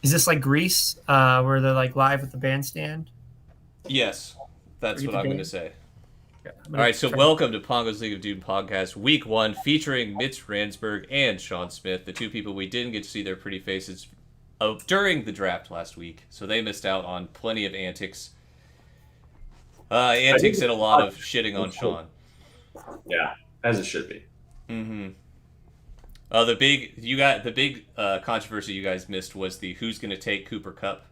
Is this like Greece, where they're like live with the bandstand? Yes, Or that's get what the I'm going to dance? say. Yeah, I'm All gonna right, so try to. welcome to Pongo's League of Doom podcast, week one, featuring Mitch Ransberg and Sean Smith, the two people we didn't get to see their pretty faces during the draft last week. So they missed out on plenty of antics. I think Antics and a lot of shitting on it's cool. Sean. Yeah, as it should be. Mm-hmm. The big controversy you guys missed was the who's going to take Cooper Cup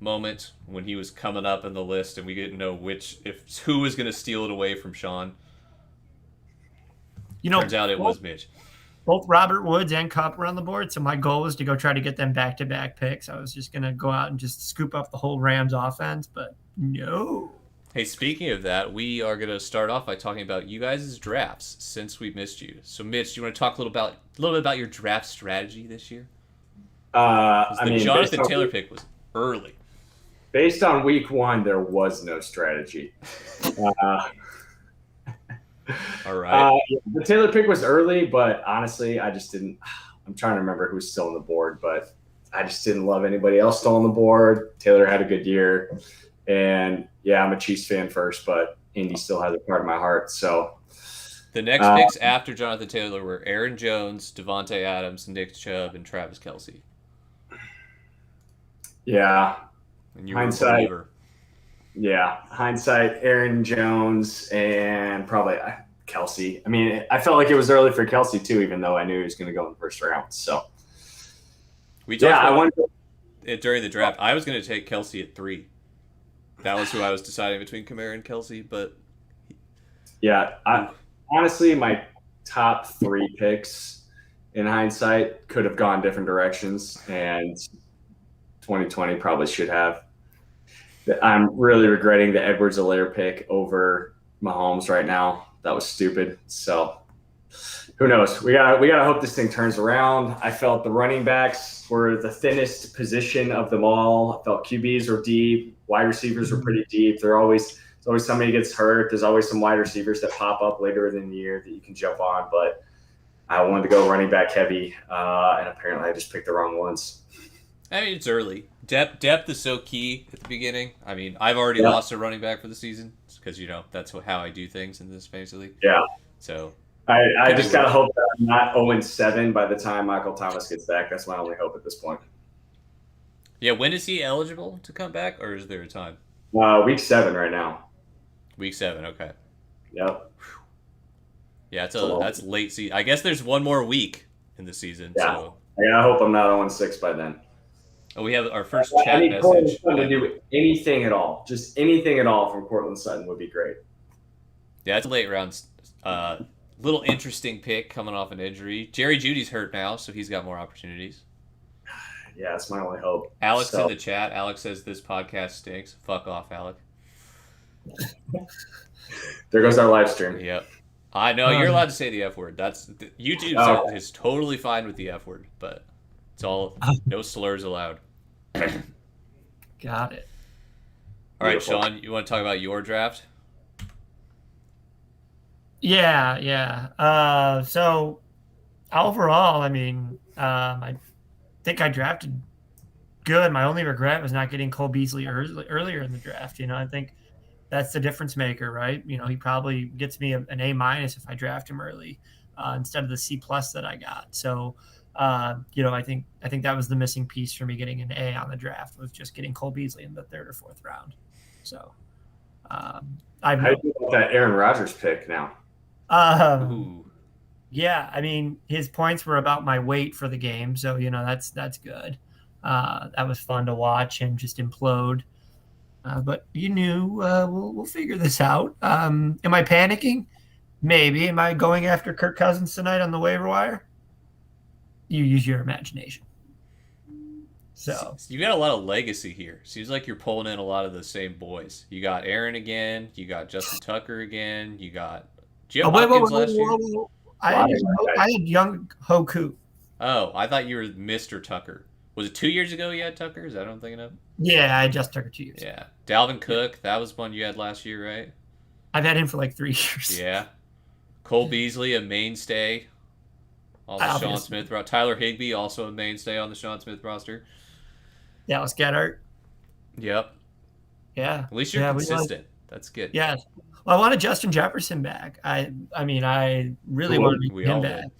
moment when he was coming up in the list, and we didn't know who was going to steal it away from Sean. You Turns know, out it was Mitch. both Robert Woods and Cup were on the board, so my goal was to go try to get them back-to-back picks. I was just gonna go out and just scoop up the whole Rams offense, but no. Hey, speaking of that, we are going to start off by talking about you guys' drafts since we missed you. So, Mitch, do you want to talk a little bit about your draft strategy this year? Because I the mean, Jonathan Taylor pick was early. based on week one, there was no strategy. Uh, All right. the Taylor pick was early, but honestly, I just didn't. I'm trying to remember who's still on the board, but I just didn't love anybody else still on the board. Taylor had a good year, and yeah, I'm a Chiefs fan first, but Indy still has a part of my heart. So, The next uh, picks after Jonathan Taylor were Aaron Jones, Devontae Adams, Nick Chubb, and Travis Kelsey. yeah, And you were a hindsight. believer. Yeah, hindsight, Aaron Jones and probably Kelsey. I mean, I felt like it was early for Kelsey too, even though I knew he was going to go in the first round. So, We talked yeah, I about wanted. it during the draft. I was going to take Kelsey at 3. That was who I was deciding between Kamara and Kelsey, but Yeah, honestly, my top three picks in hindsight could have gone different directions, and 2020 probably should have. I'm really regretting the Edwards-Helaire pick over Mahomes right now. That was stupid. So who knows? We gotta hope this thing turns around. I felt the running backs were the thinnest position of them all. I felt QBs were deep, wide receivers were pretty deep. There's always somebody gets hurt. There's always some wide receivers that pop up later in the year that you can jump on. But I wanted to go running back heavy, and apparently I just picked the wrong ones. I mean, it's early. Depth is so key at the beginning. I mean, I've already Yeah, lost a running back for the season because that's how I do things in this fantasy league. yeah. So I could be just gotta worse. hope that I'm not 0-7 by the time Michael Thomas gets back. That's my only hope at this point. Yeah, when is he eligible to come back, or is there a time? Week 7 right now. Week 7. Okay. Yep. Yeah, It's a little, that's late season. I guess there's one more week in the season. yeah. So I hope I'm not 0-6 by then. we have our first I chat need Cortland message Sutton to ever. do anything at all. Just anything at all from Cortland Sutton would be great. Yeah, it's a late round. Little interesting pick coming off an injury. Jerry Judy's hurt now, so he's got more opportunities. Yeah, that's my only hope. Alex in So the chat. Alex says this podcast stinks. Fuck off, Alex. there goes our live stream. Yep. I know you're allowed to say the F word. YouTube Oh, is totally fine with the F word, but it's all no slurs allowed. All Got it. right, beautiful. Sean, you want to talk about your draft? Yeah, yeah. So overall, I mean, I think I drafted good. My only regret was not getting Cole Beasley earlier in the draft. I think that's the difference maker, right? He probably gets me an A- if I draft him early instead of the C+ that I got. So, I think that was the missing piece for me getting an A on the draft was just getting Cole Beasley in the third or fourth round. So, I've How do no. you feel about that Aaron Rodgers pick now? Um, Ooh. Yeah, I mean, his points were about my weight for the game, so that's good. That was fun to watch him just implode. But we'll figure this out. Am I panicking? Maybe. Am I going after Kirk Cousins tonight on the waiver wire? You use your imagination. So You got a lot of legacy here. Seems like you're pulling in a lot of the same boys. You got Aaron again. You got Justin Tucker again. You got. Did you oh have wait, wait, Hopkins wait, wait, last year? wait, wait. A lot of I had young Hoku. Oh, I thought you were Mr. Tucker. Was it 2 years ago you had Tucker? Is that what I'm thinking of? Yeah, I just took her 2 years ago. Yeah. Dalvin Yeah, Cook, that was one you had last year, right? I've had him for like 3 years. Yeah. Cole Beasley, a mainstay on the Sean Obviously, Smith roster. Tyler Higbee, also a mainstay on the Sean Smith roster. Dallas Goedert. Yep. Yeah, At least you're yeah, we like. consistent. That's good. Yeah, well, I wanted Justin Jefferson back. I mean, I really Cool. wanted We him all back. did.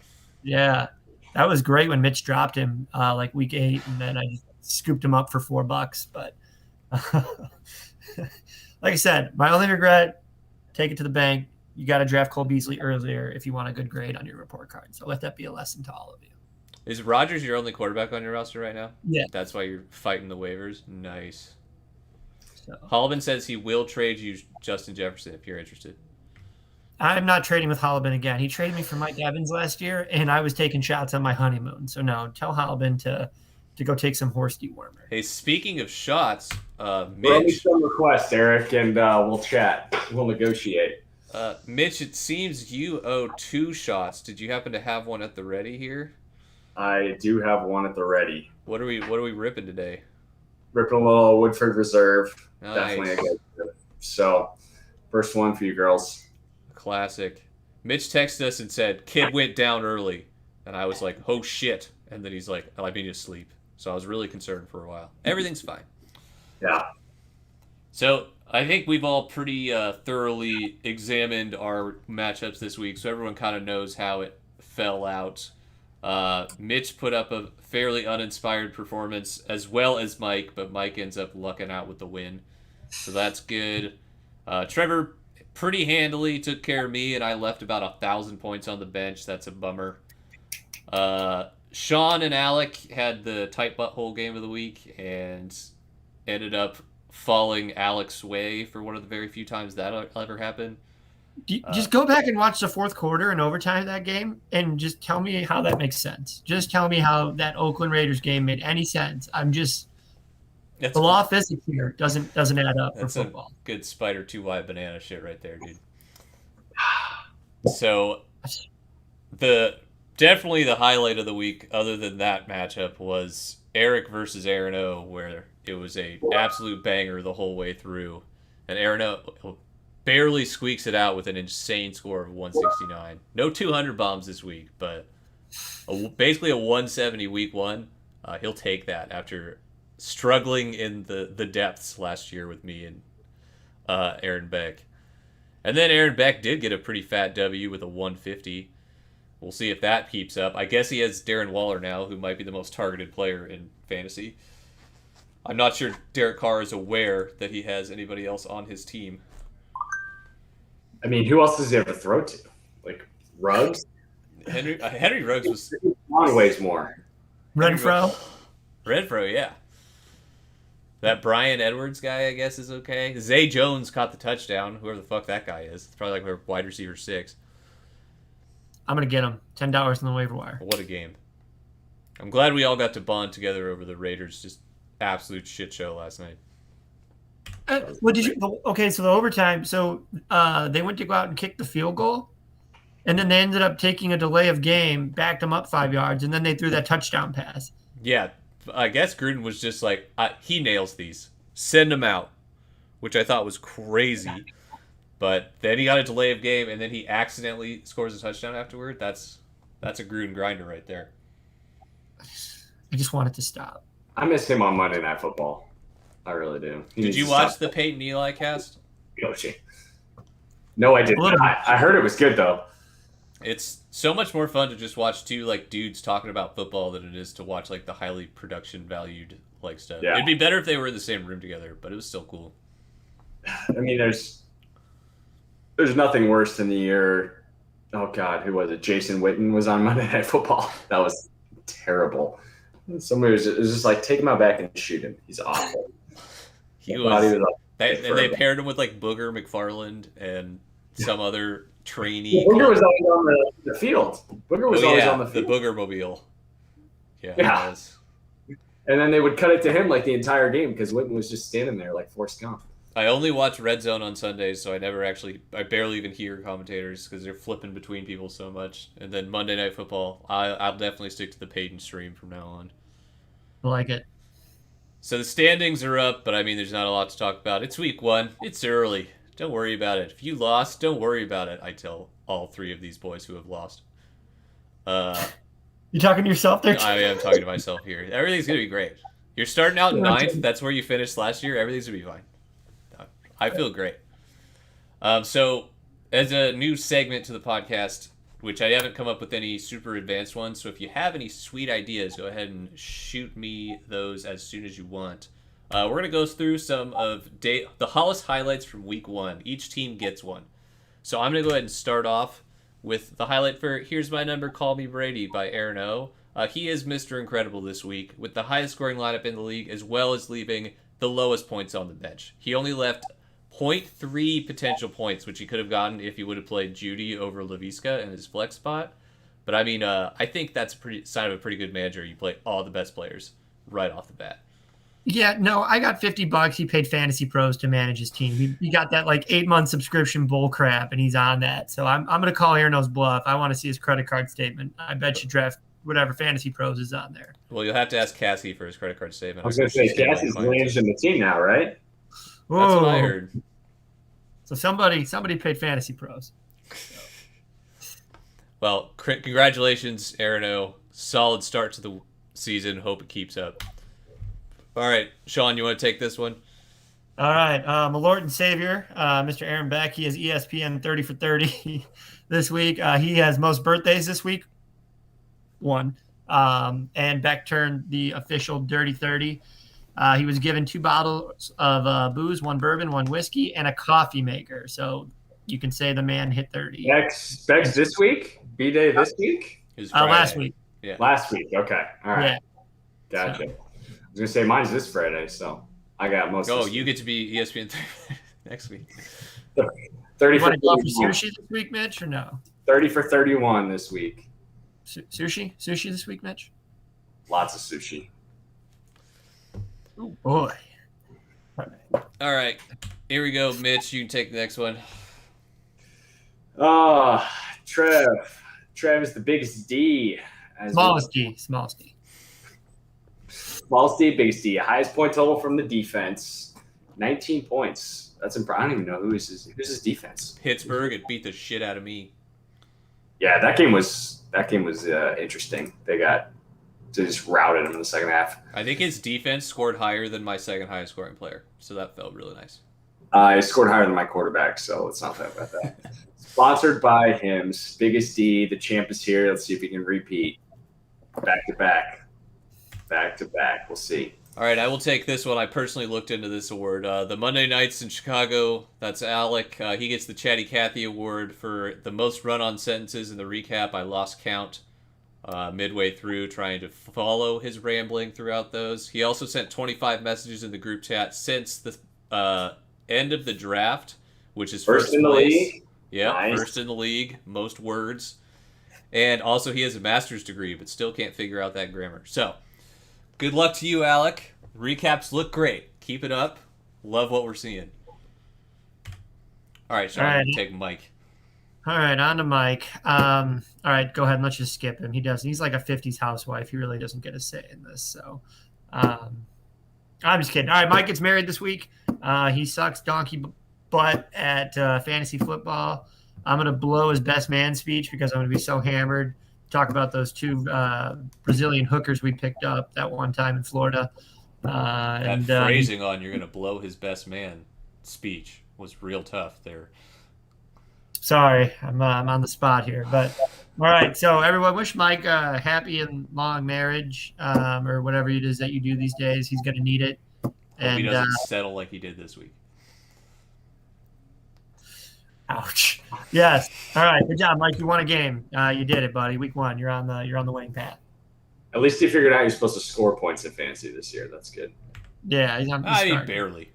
Yeah, that was great when Mitch dropped him like week 8, and then I just scooped him up for $4. But like I said, my only regret: take it to the bank. You got to draft Cole Beasley earlier if you want a good grade on your report card. So let that be a lesson to all of you. Is Rodgers your only quarterback on your roster right now? Yeah. That's why you're fighting the waivers? Nice. So Holliman says he will trade you Justin Jefferson if you're interested. I'm not trading with Hollibin again. He traded me for Mike Evans last year, and I was taking shots on my honeymoon. So no, tell Hollibin to go take some horse dewormer. Hey, speaking of shots, Throw me Mitch. some requests, Eric, and we'll chat. We'll negotiate. Mitch, it seems you owe 2 shots. Did you happen to have one at the ready here? I do have one at the ready. What are we ripping today? Ripping a little Woodford Reserve. Nice. Definitely a good. So, first one for you girls. Classic. Mitch texted us and said, "Kid went down early," and I was like, "Oh shit!" And then he's like, "Oh, I mean to sleep." So I was really concerned for a while. Everything's fine. Yeah. So I think we've all pretty thoroughly examined our matchups this week, so everyone kind of knows how it fell out. Mitch put up a fairly uninspired performance, as well as Mike, but Mike ends up lucking out with the win. So that's good. Trevor pretty handily took care of me, and I left about 1,000 points on the bench. That's a bummer. Sean and Alec had the tight butthole game of the week and ended up falling Alec's way for one of the very few times that'll ever happen. Just go back and watch the fourth quarter and overtime of that game, and just tell me how that makes sense. Just tell me how that Oakland Raiders game made any sense. The law of physics here doesn't add up for football. Good spider 2 wide banana shit right there, dude. So definitely the highlight of the week, other than that matchup, was Eric versus Aaron O, where it was a absolute banger the whole way through, and Aaron O barely squeaks it out with an insane score of 169. No 200 bombs this week, but basically a 170 week 1. He'll take that after struggling in the depths last year with me and Aaron Beck. And then Aaron Beck did get a pretty fat W with a 150. We'll see if that keeps up. I guess he has Darren Waller now, who might be the most targeted player in fantasy. I'm not sure Derek Carr is aware that he has anybody else on his team. I mean, who else does he have to throw to? Like Ruggs? Henry Ruggs was Long ways more. Renfro? Renfro, yeah. That Brian Edwards guy, I guess, is okay. Zay Jones caught the touchdown. Whoever the fuck that guy is. It's probably like a wide receiver 6. I'm going to get him. $10 in the waiver wire. What a game. I'm glad we all got to bond together over the Raiders' just absolute shit show last night. What did you? Okay, so the overtime. So they went to go out and kick the field goal, and then they ended up taking a delay of game, backed them up 5 yards, and then they threw that touchdown pass. Yeah, I guess Gruden was just like, he nails these. Send him out, which I thought was crazy. But then he got a delay of game, and then he accidentally scores a touchdown afterward. That's a Gruden grinder right there. I just want it to stop. I miss him on Monday Night Football. I really do. Did you watch the Peyton Eli cast? Yoshi. No, I did not. I heard it was good though. It's so much more fun to just watch two like dudes talking about football than it is to watch like the highly production valued like stuff. Yeah. It'd be better if they were in the same room together, but it was still cool. I mean, there's nothing worse than the year. Oh God, who was it? Jason Witten was on Monday Night Football. That was terrible. Somebody was just like, take him out back and shoot him. He's awful. They paired him with like Booger McFarland and some other trainee. Booger was always on the field. Booger was always on the field. The Booger Mobile. Yeah. Yeah. And then they would cut it to him like the entire game because Witten was just standing there like Forrest Gump. I only watch Red Zone on Sundays, so I barely even hear commentators because they're flipping between people so much. And then Monday Night Football, I'll definitely stick to the Peyton stream from now on. I like it. So the standings are up, but I mean, there's not a lot to talk about. It's week 1. It's early. Don't worry about it. If you lost, don't worry about it. I tell all 3 of these boys who have lost. You talking to yourself there? I am talking to myself here. Everything's going to be great. You're starting out ninth. That's where you finished last year. Everything's gonna be fine. I feel great. So, as a new segment to the podcast, which I haven't come up with any super advanced ones, so if you have any sweet ideas, go ahead and shoot me those as soon as you want. We're going to go through some of the Hollis highlights from week 1. Each team gets one. So I'm going to go ahead and start off with the highlight for Here's My Number, Call Me Brady by Aaron O. He is Mr. Incredible this week with the highest scoring lineup in the league, as well as leaving the lowest points on the bench. He only left 0.3 potential points, which he could have gotten if he would have played Judy over Laviska in his flex spot. But I mean, I think that's a pretty sign of a pretty good manager. You play all the best players right off the bat. Yeah, no, I got $50. He paid Fantasy Pros to manage his team. He got that like 8-month subscription bull crap, and he's on that. So I'm going to call Aaron's bluff. I want to see his credit card statement. I bet you draft whatever Fantasy Pros is on there. Well, you'll have to ask Cassie for his credit card statement. I was going to say, Cassie's managing the team now, right? That's what I heard. So somebody paid Fantasy Pros. Well, congratulations, Aaron O. Solid start to the season. Hope it keeps up. All right, Sean, you want to take this one? All right, my Lord and Savior, Mr. Aaron Beck. He has ESPN 30 for 30 this week. He has most birthdays this week. 1. And Beck turned the official Dirty 30. He was given 2 bottles of booze, 1 bourbon, 1 whiskey, and a coffee maker. So you can say the man hit 30. Beck's this week? B-Day this week? Last week. Yeah. Last week. Okay. All right. Yeah. Gotcha. So. I was going to say mine's this Friday, so I got most of you get to be ESPN next week. 30 you for want to go for 31. sushi this week, Mitch, or no? 30 for 31 this week. Sushi? Sushi this week, Mitch? Lots of sushi. Oh, boy. All right. Here we go, Mitch. You can take the next one. Trev. Trev is the biggest D. Smallest D. Smallest D. Smallest D, biggest D. Highest point total from the defense. 19 points. That's impressive. I don't even know who's his defense. Pittsburgh. It beat the shit out of me. Yeah, that game was interesting. They just routed him in the second half. I think his defense scored higher than my second highest scoring player, so that felt really nice. He scored higher than my quarterback, so let's not talk about that. Sponsored by Hims, biggest D. The champ is here. Let's see if he can repeat. Back to back. We'll see. All right, I will take this one. I personally looked into this award. The Monday Nights in Chicago, that's Alec. He gets the Chatty Cathy Award for the most run-on sentences in the recap. I lost count midway through trying to follow his rambling throughout those. He also sent 25 messages in the group chat since the end of the draft, which is first in the place. league. Yeah, Nice. First in the league, most words. And also he has a master's degree, but still can't figure out that grammar. So, good luck to you, Alec. Recaps look great. Keep it up. Love what we're seeing. All right, Sean, All right. take Mike. All right, on to Mike. All right, go ahead and let's just skip him. He's like a 50s housewife. He really doesn't get a say in this. So I'm just kidding. All right, Mike gets married this week. He sucks donkey butt at fantasy football. I'm going to blow his best man speech because I'm going to be so hammered. Talk about those 2 Brazilian hookers we picked up that one time in Florida. That phrasing on "you're going to blow his best man" speech was real tough there. Sorry, I'm on the spot here. But all right, so everyone wish Mike a happy and long marriage or whatever it is that you do these days. He's going to need it. Hope he doesn't settle like he did this week. Ouch. Yes. All right. Good job, Mike. You won a game. You did it, buddy. Week 1. You're on the winning path. At least he figured out you're supposed to score points in fantasy this year. That's good. Yeah. I mean, barely.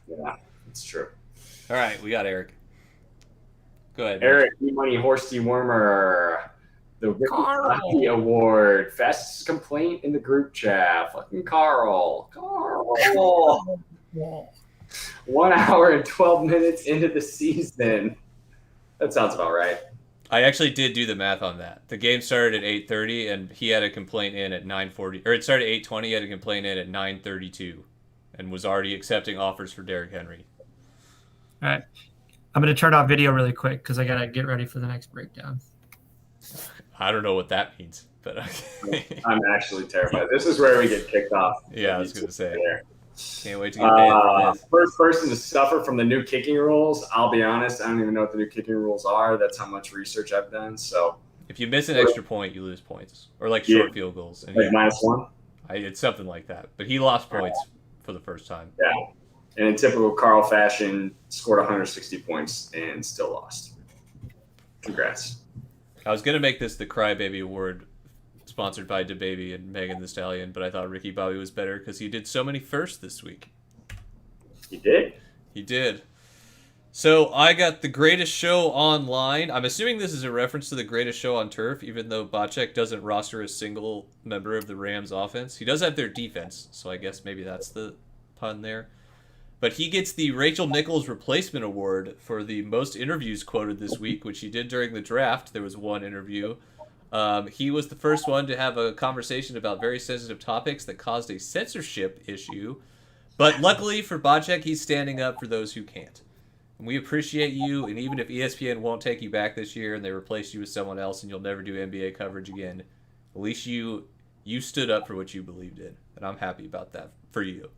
Yeah, that's true. All right, we got Eric. Go ahead. Eric, E-Money Horse Dewormer. The Ricky Hockey Award. Fastest complaint in the group chat. Fucking Carl. 1 hour and 12 minutes into the season. That sounds about right. I actually did do the math on that. The game started at 8:30, and he had a complaint in at 9:40. Or it started at 8:20, he had a complaint in at 9:32, and was already accepting offers for Derrick Henry. All right. I'm going to turn off video really quick because I got to get ready for the next breakdown. I don't know what that means, but okay. I'm actually terrified. This is where we get kicked off. Yeah, I was going to say. Can't wait to get banned for this. First person to suffer from the new kicking rules. I'll be honest, I don't even know what the new kicking rules are. That's how much research I've done. So if you miss an extra point, you lose points, or like short field goals. And like -1. It's something like that. But he lost points for the first time. Yeah, and in typical Carl fashion, scored 160 points and still lost. Congrats. I was gonna make this the Crybaby Award, sponsored by DaBaby and Megan Thee Stallion, but I thought Ricky Bobby was better because he did so many firsts this week. He did? He did. So I got the greatest show online. I'm assuming this is a reference to the greatest show on turf, even though Bocek doesn't roster a single member of the Rams offense. He does have their defense, so I guess maybe that's the pun there. But he gets the Rachel Nichols Replacement Award for the most interviews quoted this week, which he did during the draft. There was one interview. He was the first one to have a conversation about very sensitive topics that caused a censorship issue. But luckily for Bocek, he's standing up for those who can't. And we appreciate you, and even if ESPN won't take you back this year and they replace you with someone else and you'll never do NBA coverage again, at least you stood up for what you believed in. And I'm happy about that for you.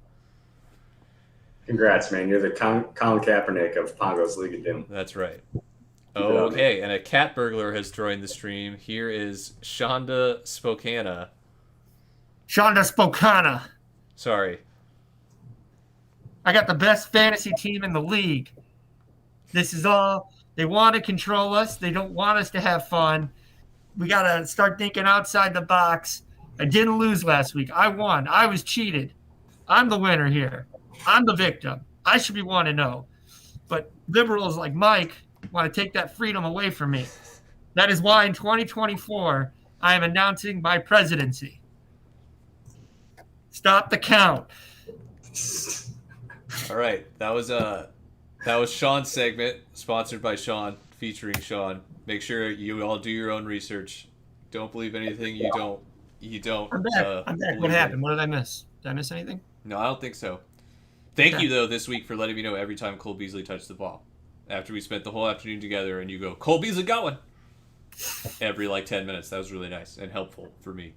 Congrats, man. You're the Colin Kaepernick of Pongo's League of Doom. That's right. Okay, and a cat burglar has joined the stream. Here is Shonda Spokana. Shonda Spokana. Sorry. I got the best fantasy team in the league. This is all. They want to control us. They don't want us to have fun. We got to start thinking outside the box. I didn't lose last week. I won. I was cheated. I'm the winner here. I'm the victim. I should be 1-0. But liberals like Mike want to take that freedom away from me. That is why in 2024, I am announcing my presidency. Stop the count. All right, that was Sean's segment, sponsored by Sean, featuring Sean. Make sure you all do your own research. Don't believe anything you don't. I'm back. What happened? What did I miss? Did I miss anything? No, I don't think so. Thank you, though, this week for letting me know every time Cole Beasley touched the ball. After we spent the whole afternoon together and you go, Cole Beasley going! Every, 10 minutes. That was really nice and helpful for me.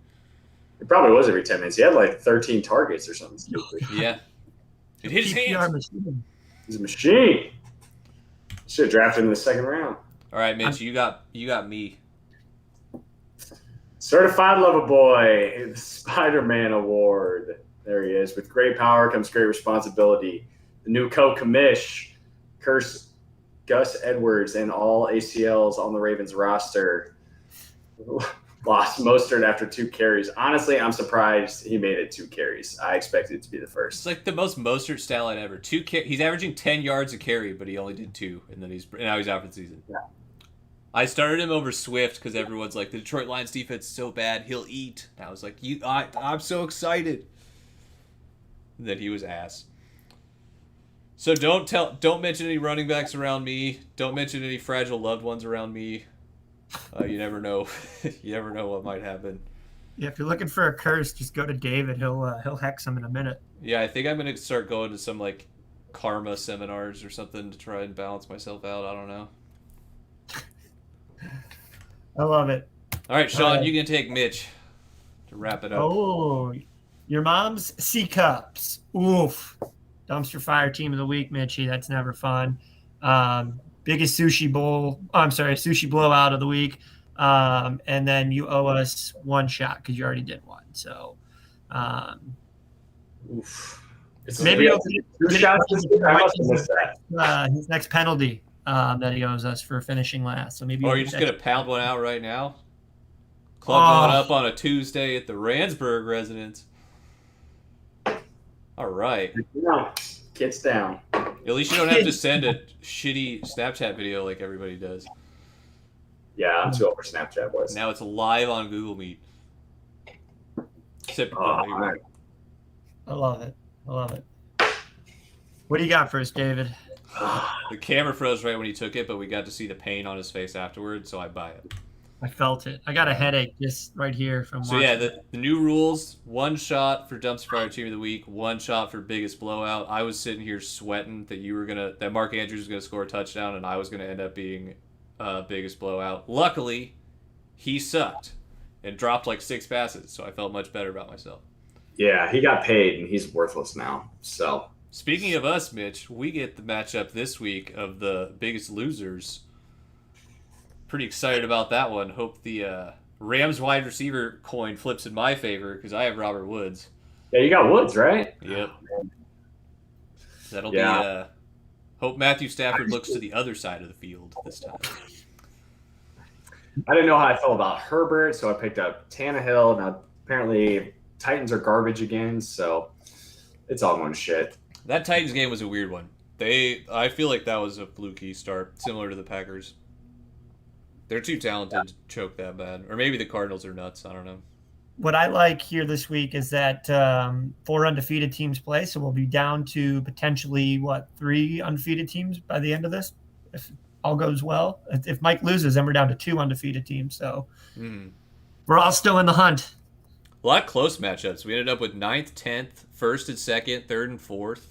It probably was every 10 minutes. He had, 13 targets or something. Yeah. It hit his hands. He's a machine. Should have drafted him in the second round. All right, Mitch, you got me. Certified Lover Boy, the Spider-Man Award. There he is. With great power comes great responsibility. The new co-commish, curse Gus Edwards and all ACLs on the Ravens roster. Lost Mostert after 2 carries. Honestly, I'm surprised he made it 2 carries. I expected it to be the first. It's like the most Mostert stat line ever. He's averaging 10 yards a carry, but he only did 2, and then now he's out for the season. Yeah. I started him over Swift because everyone's like, the Detroit Lions defense is so bad, he'll eat. And I was like, I'm so excited. And then he was ass. So don't mention any running backs around me. Don't mention any fragile loved ones around me. You never know. You never know what might happen. Yeah, if you're looking for a curse, just go to David. He'll hex him in a minute. Yeah, I think I'm gonna start going to some karma seminars or something to try and balance myself out. I don't know. I love it. All right, Sean, you can take Mitch to wrap it up. Oh, your mom's C cups. Oof. Dumpster fire team of the week, Mitchie. That's never fun. Biggest sushi blowout of the week. And then you owe us 1 shot because you already did 1. So maybe he'll his next penalty that he owes us for finishing last. So maybe. Or you're just gonna pound one out right now. Club going up on a Tuesday at the Ransburg residence. All right. Kids down. At least you don't have to send a shitty Snapchat video like everybody does. Yeah, I'm too old for Snapchat, boys. Now it's live on Google Meet. Except I love it. What do you got for us, David? The camera froze right when he took it, but we got to see the pain on his face afterwards, so I buy it. I felt it. I got a headache just right here from watching. So yeah, the new rules: 1 shot for dumpster fire team of the week, 1 shot for biggest blowout. I was sitting here sweating that Mark Andrews was gonna score a touchdown, and I was gonna end up being biggest blowout. Luckily, he sucked and dropped like 6 passes, so I felt much better about myself. Yeah, he got paid and he's worthless now. So Speaking of us, Mitch, we get the matchup this week of the biggest losers. Pretty excited about that one. Hope the Rams wide receiver coin flips in my favor because I have Robert Woods. yeah, you got Woods, right? Yep. That'll be. Yeah. Hope Matthew Stafford looks to the other side of the field this time. I didn't know how I felt about Herbert, so I picked up Tannehill. Now apparently Titans are garbage again, so it's all going to shit. That Titans game was a weird one. I feel like that was a fluky start, similar to the Packers. They're too talented to choke that bad, or maybe the Cardinals are nuts. I don't know. What I like here this week is that 4 undefeated teams play, so we'll be down to potentially 3 undefeated teams by the end of this, if all goes well. If Mike loses, then we're down to 2 undefeated teams. So we're all still in the hunt. A lot of close matchups. We ended up with 9th, 10th, 1st and 2nd, 3rd and 4th,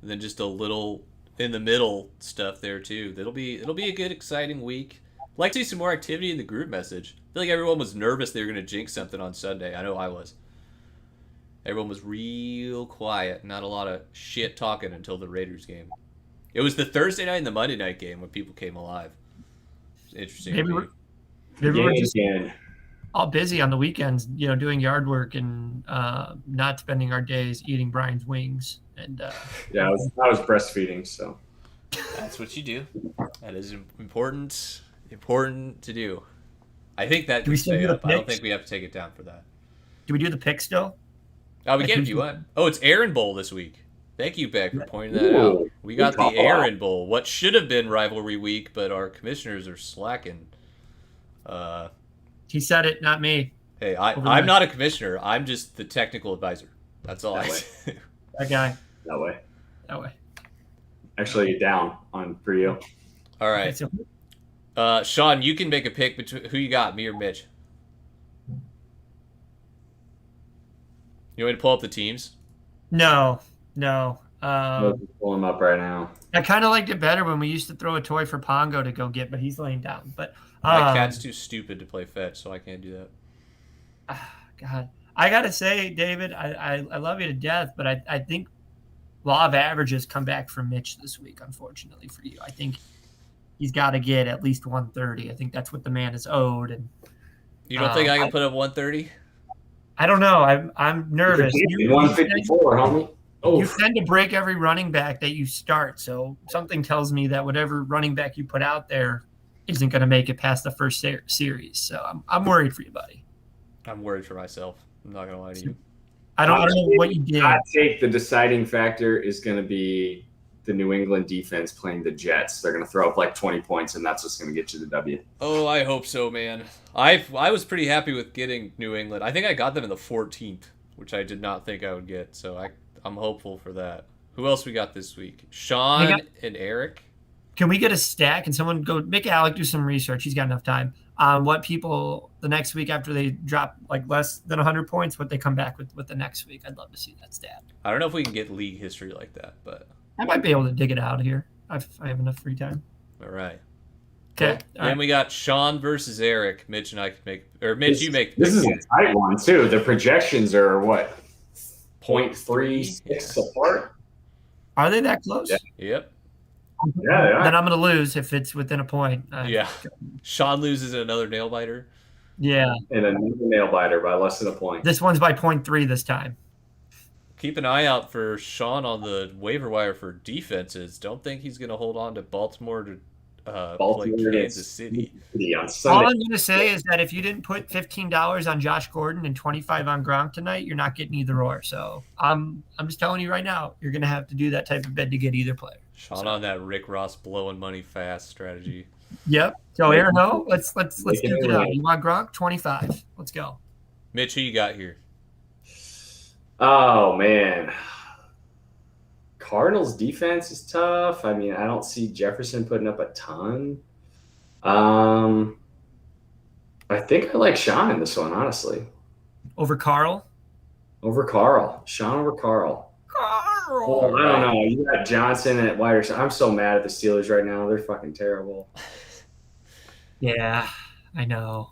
and then just a little in the middle stuff there too. It'll be a good, exciting week. I'd like to see some more activity in the group message. I feel like everyone was nervous they were going to jinx something on Sunday. I know I was. Everyone was real quiet. Not a lot of shit talking until the Raiders game. It was the Thursday night and the Monday night game when people came alive. It's interesting. Maybe we're just all busy on the weekends, doing yard work and not spending our days eating Brian's wings. And yeah, I was breastfeeding, so that's what you do. That is important to do. I think that can stay up. I don't think we have to take it down for that. Do we do the pick still? Oh, we can if you want. Oh, it's Aaron Bowl this week. Thank you, Beck, for pointing that out. We got the Aaron Bowl. What should have been rivalry week, but our commissioners are slacking. He said it, not me. Hey, I'm not a commissioner. I'm just the technical advisor. That's all I say. That guy. That way. Actually, down for you. All right. Okay, Sean, you can make a pick between who you got, me or Mitch. You want me to pull up the teams? No. Pull him up right now. I kind of liked it better when we used to throw a toy for Pongo to go get, but he's laying down. But my cat's too stupid to play fetch, so I can't do that. God, I gotta say, David, I love you to death, but I think law of averages come back from Mitch this week. Unfortunately for you, I think he's got to get at least 130. I think that's what the man is owed. And you don't think I can put up 130? I don't know. I'm nervous. 154, homie. Oh. You tend to break every running back that you start, so something tells me that whatever running back you put out there isn't going to make it past the first series. So I'm worried for you, buddy. I'm worried for myself. I'm not going to lie to you. I don't know what you did. I think the deciding factor is going to be the New England defense playing the Jets. They're going to throw up like 20 points, and that's what's going to get you the W. Oh, I hope so, man. I was pretty happy with getting New England. I think I got them in the 14th, which I did not think I would get. So I'm hopeful for that. Who else we got this week? Sean and Eric. Can we get a stack? Can someone go make Alec do some research? He's got enough time. What people the next week after they drop like less than 100 points, what they come back with the next week. I'd love to see that stat. I don't know if we can get league history like that, but I might be able to dig it out here. I have enough free time. All right. Okay. Well, then we got Sean versus Eric. Mitch and I can make, or Mitch, you make. This is a tight one too. The projections are what? 0.36 apart. Are they that close? Yeah. Yep. Yeah. Then I'm going to lose if it's within a point. Yeah. Sean loses another nail biter. Yeah. And another nail biter by less than a point. This one's by 0.3 this time. Keep an eye out for Sean on the waiver wire for defenses. Don't think he's going to hold on to Baltimore to play Kansas City. On Sunday. All I'm going to say is that if you didn't put $15 on Josh Gordon and $25 on Gronk tonight, you're not getting either or. So I'm just telling you right now, you're going to have to do that type of bet to get either player. Sean on that Rick Ross blowing money fast strategy. Yep. So Aaron, let's duke it out. You want Gronk? 25. Let's go. Mitch, who you got here? Oh man. Cardinals defense is tough. I mean, I don't see Jefferson putting up a ton. I think I like Sean in this one, honestly. Over Carl? Over Carl. Sean over Carl. Well, I don't know. You got Johnson at wide receiver. I'm so mad at the Steelers right now. They're fucking terrible. Yeah, I know.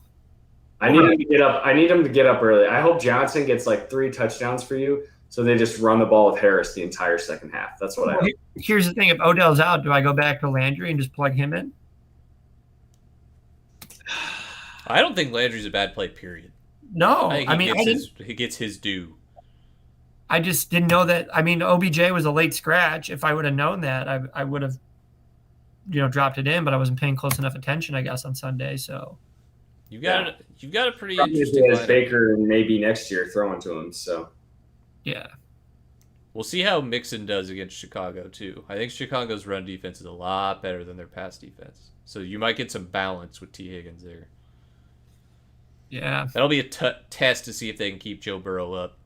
I need him to get up. I need him to get up early. I hope Johnson gets like 3 touchdowns for you, so they just run the ball with Harris the entire second half. That's what I hope. Here's the thing: if Odell's out, do I go back to Landry and just plug him in? I don't think Landry's a bad play. Period. No, I think he gets his due. I just didn't know that. I mean, OBJ was a late scratch. If I would have known that, I would have, dropped it in. But I wasn't paying close enough attention, I guess, on Sunday. So you've got a pretty Probably interesting as lineup. Baker and maybe next year throwing to him. So yeah, We'll see how Mixon does against Chicago too. I think Chicago's run defense is a lot better than their pass defense, so you might get some balance with T. Higgins there. yeah. That'll be a test to see if they can keep Joe Burrow up.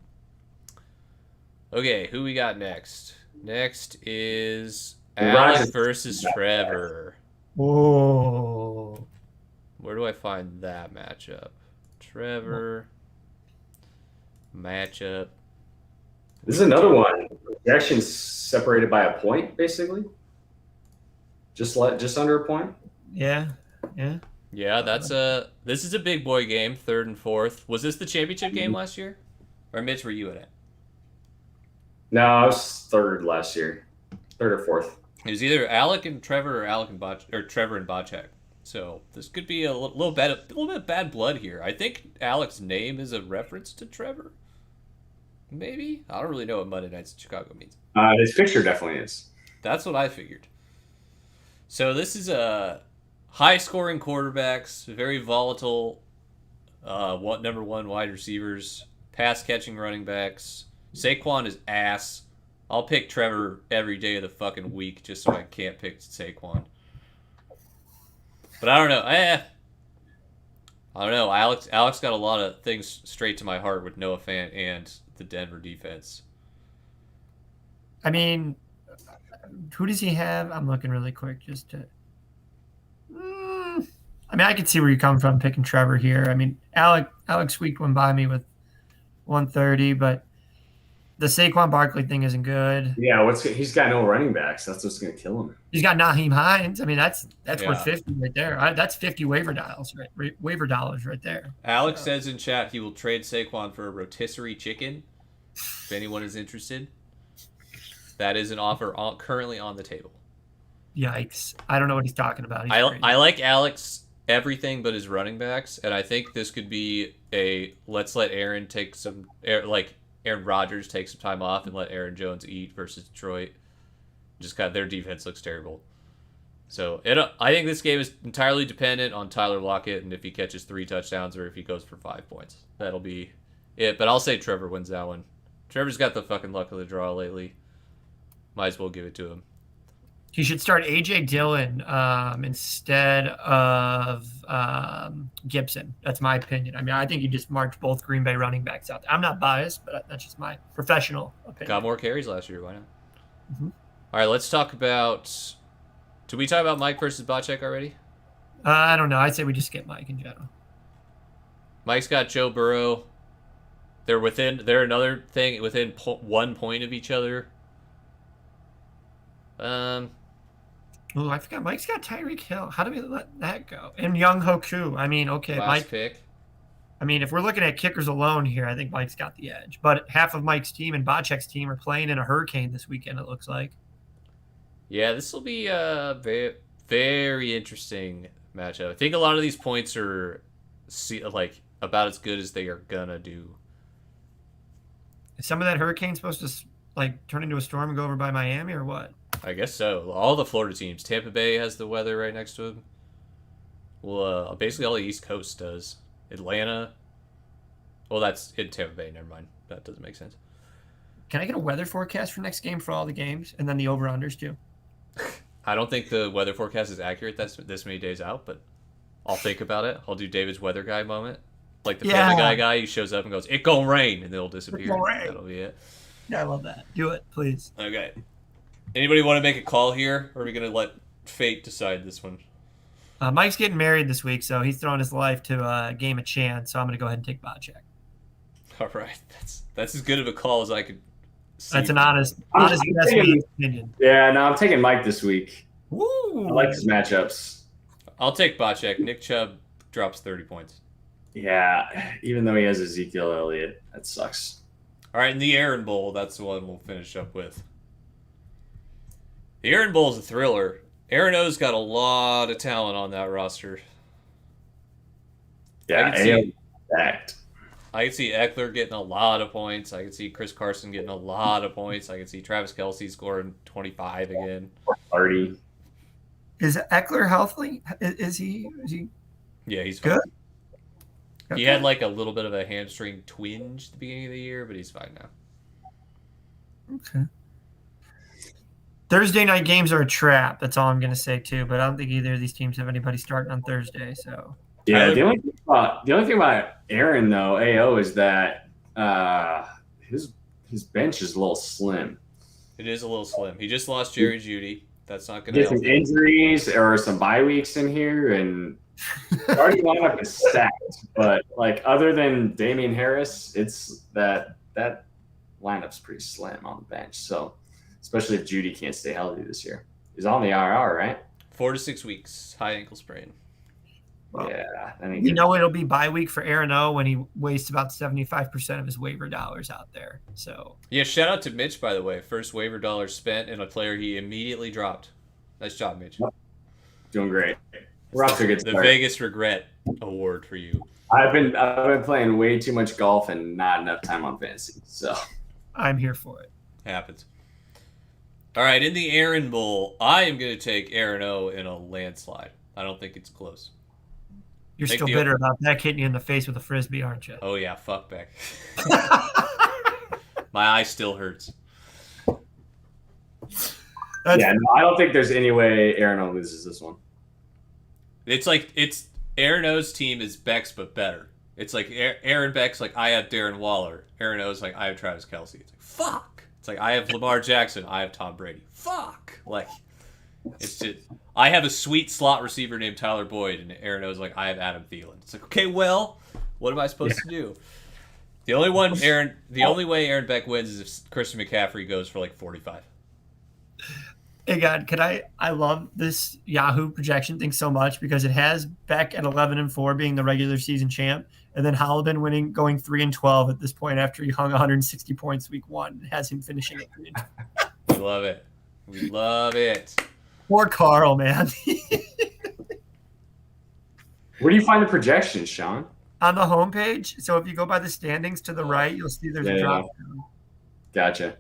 Okay, who we got next? Next is Alec versus Trevor. Whoa. Where do I find that matchup? Trevor matchup. this is another one. Projections separated by a point, basically. Just under a point. Yeah. Yeah, this is a big boy game, 3rd and 4th. Was this the championship game last year? Or Mitch, were you in it? No, I was 3rd last year, 3rd or 4th. It was either Alec and Trevor or Trevor and Bocek. So this could be a little bit of bad blood here. I think Alec's name is a reference to Trevor. Maybe? I don't really know what Monday Nights in Chicago means. His picture definitely is. That's what I figured. So this is a high-scoring quarterbacks, very volatile, number 1 wide receivers, pass-catching running backs. Saquon is ass. I'll pick Trevor every day of the fucking week just so I can't pick Saquon. But I don't know. I don't know. Alex got a lot of things straight to my heart with Noah Fant and the Denver defense. I mean, who does he have? I'm looking really quick just to. I mean, I could see where you're coming from picking Trevor here. I mean, Alex squeaked one by me with 130, but the Saquon Barkley thing isn't good. Yeah, he's got no running backs. That's what's going to kill him. He's got Naheem Hines. I mean, that's worth 50 right there. That's 50 waiver dollars right there. Alex says in chat he will trade Saquon for a rotisserie chicken. If anyone is interested, that is an offer currently on the table. Yikes! I don't know what he's talking about. I like Alex everything but his running backs, and I think this could be let's let Aaron take Aaron Rodgers take some time off and let Aaron Jones eat versus Detroit. Their defense looks terrible. So I think this game is entirely dependent on Tyler Lockett and if he catches 3 touchdowns or if he goes for 5 points. That'll be it. But I'll say Trevor wins that one. Trevor's got the fucking luck of the draw lately. Might as well give it to him. He should start A.J. Dillon instead of Gibson. That's my opinion. I mean, I think you just march both Green Bay running backs out there. I'm not biased, but that's just my professional opinion. Got more carries last year. Why not? Mm-hmm. All right, let's talk about... Did we talk about Mike versus Bocek already? I don't know. I'd say we just skip Mike in general. Mike's got Joe Burrow. They're another thing within 1 point of each other. Oh, I forgot. Mike's got Tyreek Hill. How do we let that go? And Young Hoku. I mean, okay, Last pick. I mean, if we're looking at kickers alone here, I think Mike's got the edge. But half of Mike's team and Bocek's team are playing in a hurricane this weekend, it looks like. Yeah, this will be a very, very interesting matchup. I think a lot of these points are about as good as they are gonna do. Is some of that hurricane supposed to turn into a storm and go over by Miami or what? I guess so. All the Florida teams. Tampa Bay has the weather right next to them. Well, basically all the East Coast does. Atlanta. Well, that's in Tampa Bay. Never mind. That doesn't make sense. Can I get a weather forecast for next game for all the games and then the over-unders too? I don't think the weather forecast is accurate this many days out, but I'll think about it. I'll do David's weather guy moment. Like the Family Guy, he shows up and goes, "It gonna rain," and they'll disappear. That'll be it. Yeah, I love that. Do it, please. Okay. Anybody want to make a call here, or are we going to let fate decide this one? Mike's getting married this week, so he's throwing his life to a game of chance, so I'm going to go ahead and take Bocek. All right. That's as good of a call as I could see. That's an honest opinion. Yeah, no, I'm taking Mike this week. Woo! I like his matchups. I'll take Bocek. Nick Chubb drops 30 points. Yeah, even though he has Ezekiel Elliott, that sucks. All right, in the Aaron Bowl, that's the one we'll finish up with. The Aaron Bowl is a thriller. Aaron O's got a lot of talent on that roster. Yeah, AO stacked. I can see Eckler getting a lot of points. I can see Chris Carson getting a lot of points. I can see Travis Kelce scoring 25 again. Party. Is Eckler healthy? Is he Yeah, he's good? fine. He had like a little bit of a hamstring twinge at the beginning of the year, but he's fine now. Okay. Thursday night games are a trap. That's all I'm going to say too. But I don't think either of these teams have anybody starting on Thursday. So yeah, the only thing about Aaron though, AO, is that his bench is a little slim. It is a little slim. He just lost Jerry Jeudy. That's not going to get some injuries or some bye weeks in here, and starting lineup is stacked. But like other than Damian Harris, it's that lineup's pretty slim on the bench. So especially if Jeudy can't stay healthy this year, he's on the IR, right? 4 to 6 weeks, high ankle sprain. Well, yeah, it'll be bye week for Aaron O when he wastes about 75% of his waiver dollars out there. So yeah, shout out to Mitch, by the way. First waiver dollars spent in a player he immediately dropped. Nice job, Mitch. Doing great. We're off to a good start. The Vegas Regret Award for you. I've been playing way too much golf and not enough time on fantasy. So I'm here for it. Happens. All right, in the Aaron Bowl, I am going to take Aaron O in a landslide. I don't think it's close. You're still bitter about that hitting you in the face with a frisbee, aren't you? Oh yeah, fuck Beck. My eye still hurts. Yeah, no, I don't think there's any way Aaron O loses this one. It's like Aaron O's team is Beck's but better. It's like Aaron Beck's like I have Darren Waller. Aaron O's like I have Travis Kelce. It's like fuck. It's like I have Lamar Jackson. I have Tom Brady. Fuck. Like it's just I have a sweet slot receiver named Tyler Boyd, and Aaron O's like I have Adam Thielen. It's like okay, well, what am I supposed to do? The only way Aaron Beck wins is if Christian McCaffrey goes for like 45. Hey God, I love this Yahoo projection thing so much because it has Beck at 11-4 being the regular season champ, and then Halliburton going 3-12 at this point after he hung 160 points week 1. It has him finishing at 3-12. We love it. We love it. Poor Carl, man. Where do you find the projections, Sean? On the homepage. So if you go by the standings to the right, you'll see there's a drop down. Gotcha.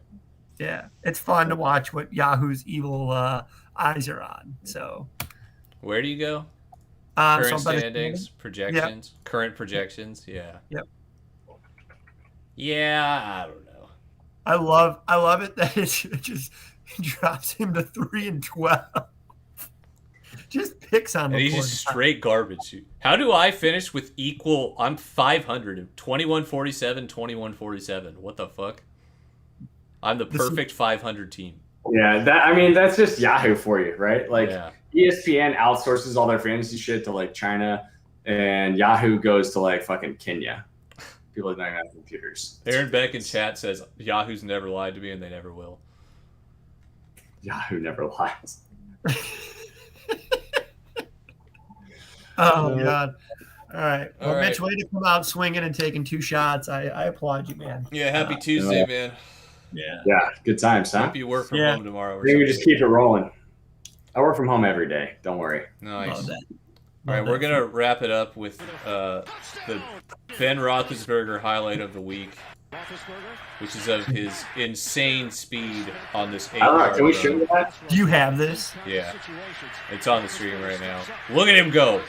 Yeah, it's fun to watch what Yahoo's evil eyes are on. So, where do you go? Current standings, projections, yep. Current projections. Yeah. Yep. Yeah, I don't know. I love it that it just drops him to 3-12. Just picks on the and he's just straight garbage. How do I finish with equal? I'm 500, 21-47, 21-47. What the fuck? I'm the perfect 500 team. Yeah, that's just Yahoo for you, right? Like ESPN outsources all their fantasy shit to like China, and Yahoo goes to like fucking Kenya. People don't have computers. Aaron Beck in chat says Yahoo's never lied to me, and they never will. Yahoo never lies. Oh God! All right, well, Mitch, way to come out swinging and taking 2 shots. I applaud you, man. Yeah, happy Tuesday, man. Yeah, good times, huh? Hope you work from home tomorrow. Maybe we just keep it rolling. I work from home every day. Don't worry. Nice. All right, we're gonna wrap it up with the Ben Roethlisberger highlight of the week, which is of his insane speed on this 8-yard Can we show that? Do you have this? Yeah, it's on the stream right now. Look at him go.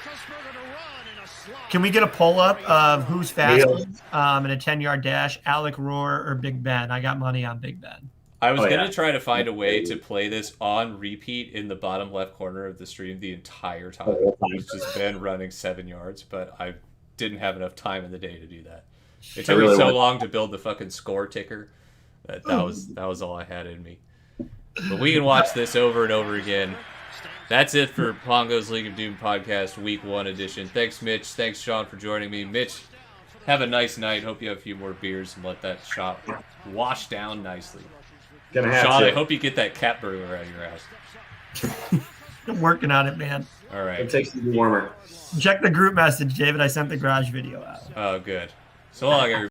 Can we get a poll up of who's faster in a 10-yard dash, Alec Rohr or Big Ben? I got money on Big Ben. I was going to try to find a way to play this on repeat in the bottom left corner of the stream the entire time, which is Ben running 7 yards, but I didn't have enough time in the day to do that. It took me so long to build the fucking score ticker that was all I had in me. But we can watch this over and over again. That's it for Pongo's League of Doom podcast, week 1 edition. Thanks, Mitch. Thanks, Sean, for joining me. Mitch, have a nice night. Hope you have a few more beers and let that shot wash down nicely. Sean, I hope you get that cat burglar out of your house. I'm working on it, man. All right. It takes to be warmer. Check the group message, David. I sent the garage video out. Oh, good. So long, everybody.